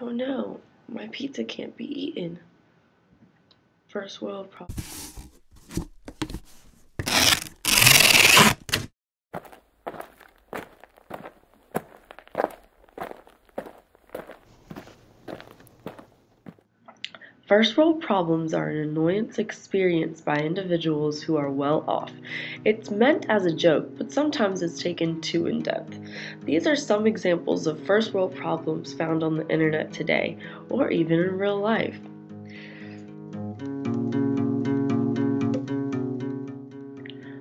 Oh no, my pizza can't be eaten. First world problem. First world problems are an annoyance experienced by individuals who are well off. It's meant as a joke, but sometimes it's taken too in depth. These are some examples of first world problems found on the internet today, or even in real life.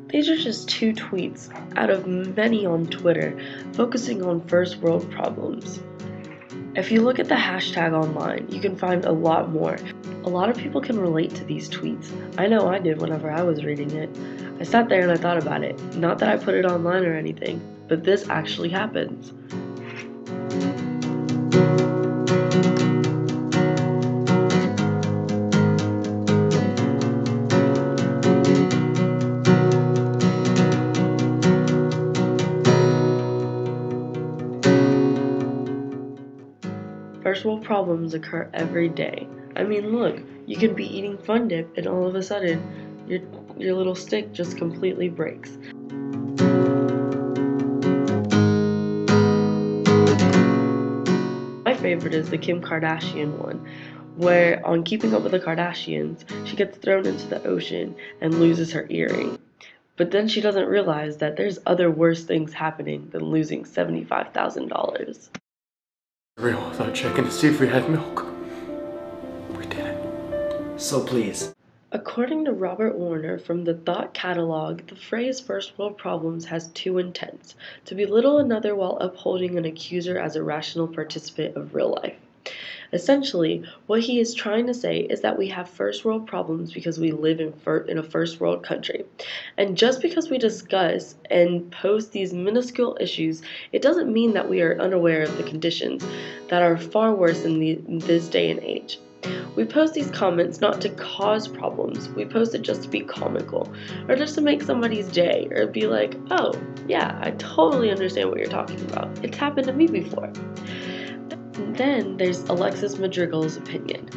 These are just 2 tweets out of many on Twitter focusing on first world problems. If you look at the hashtag online, you can find a lot more. A lot of people can relate to these tweets. I know I did whenever I was reading it. I sat there and I thought about it. Not that I put it online or anything, but this actually happens. First world problems occur every day. I mean, look, you can be eating Fun Dip and all of a sudden your little stick just completely breaks. My favorite is the Kim Kardashian one, where on Keeping Up with the Kardashians, she gets thrown into the ocean and loses her earring. But then she doesn't realize that there's other worse things happening than losing $75,000. Real without checking to see if we had milk. We didn't. So please. According to Robert Warner from the Thought Catalog, the phrase first world problems has 2 intents: to belittle another while upholding an accuser as a rational participant of real life. Essentially, what he is trying to say is that we have first world problems because we live in a first world country. And just because we discuss and post these minuscule issues, it doesn't mean that we are unaware of the conditions that are far worse in this day and age. We post these comments not to cause problems. We post it just to be comical, or just to make somebody's day, or be like, oh, yeah, I totally understand what you're talking about. It's happened to me before. Then there's Alexis Madrigal's opinion.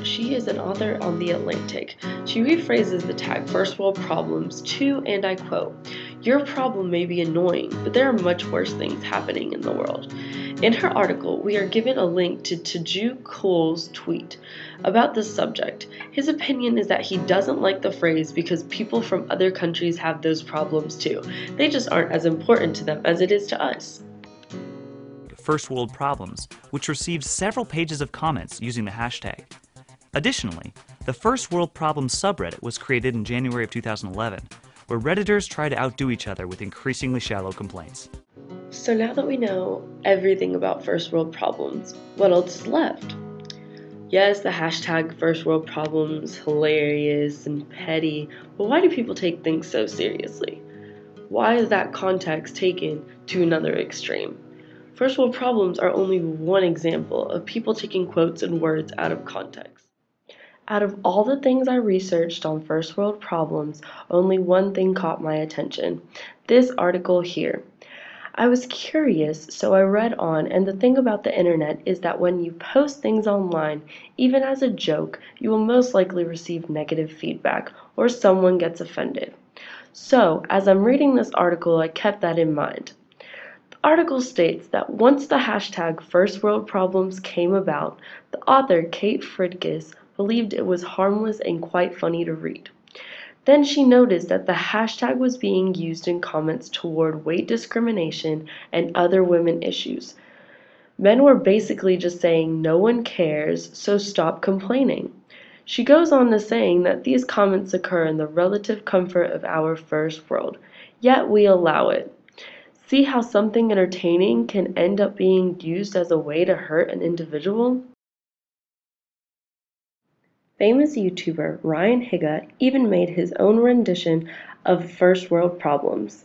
She is an author on The Atlantic. She rephrases the tag first world problems to, and I quote, "Your problem may be annoying, but there are much worse things happening in the world." In her article, we are given a link to Teju Cole's tweet about this subject. His opinion is that he doesn't like the phrase because people from other countries have those problems too. They just aren't as important to them as it is to us. First World Problems, which received several pages of comments using the hashtag. Additionally, the First World Problems subreddit was created in January of 2011, where Redditors try to outdo each other with increasingly shallow complaints. So now that we know everything about first world problems, what else is left? Yes, the hashtag first world problems, hilarious and petty, but why do people take things so seriously? Why is that context taken to another extreme? First world problems are only one example of people taking quotes and words out of context. Out of all the things I researched on first world problems, only one thing caught my attention. This article here. I was curious, so I read on, and the thing about the internet is that when you post things online, even as a joke, you will most likely receive negative feedback, or someone gets offended. So, as I'm reading this article, I kept that in mind. The article states that once the hashtag First World Problems came about, the author, Kate Fridkis, believed it was harmless and quite funny to read. Then she noticed that the hashtag was being used in comments toward weight discrimination and other women issues. Men were basically just saying no one cares, so stop complaining. She goes on to saying that these comments occur in the relative comfort of our first world, yet we allow it. See how something entertaining can end up being used as a way to hurt an individual? Famous YouTuber Ryan Higa even made his own rendition of First World Problems.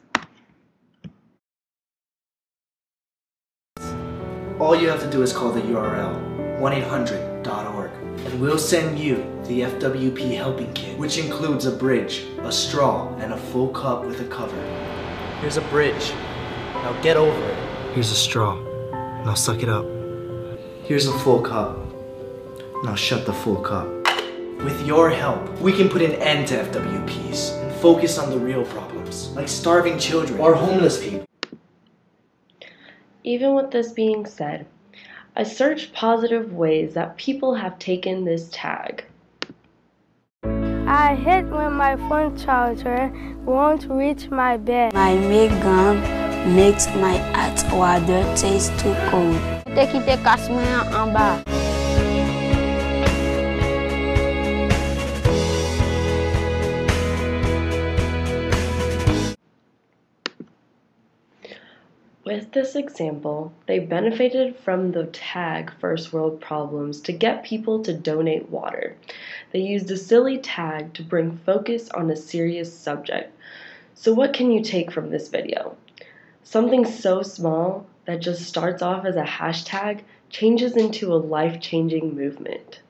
All you have to do is call the URL 1-800.org and we'll send you the FWP helping kit, which includes a bridge, a straw, and a full cup with a cover. Here's a bridge. Now get over it. Here's a straw. Now suck it up. Here's a full cup. Now shut the full cup. With your help, we can put an end to FWPs and focus on the real problems, like starving children or homeless people. Even with this being said, I searched positive ways that people have taken this tag. I hate when my phone charger won't reach my bed. My make gun makes my hot water taste too cold. Te kasmaya en bas. With this example, they benefited from the tag First World Problems to get people to donate water. They used a silly tag to bring focus on a serious subject. So what can you take from this video? Something so small that just starts off as a hashtag changes into a life-changing movement.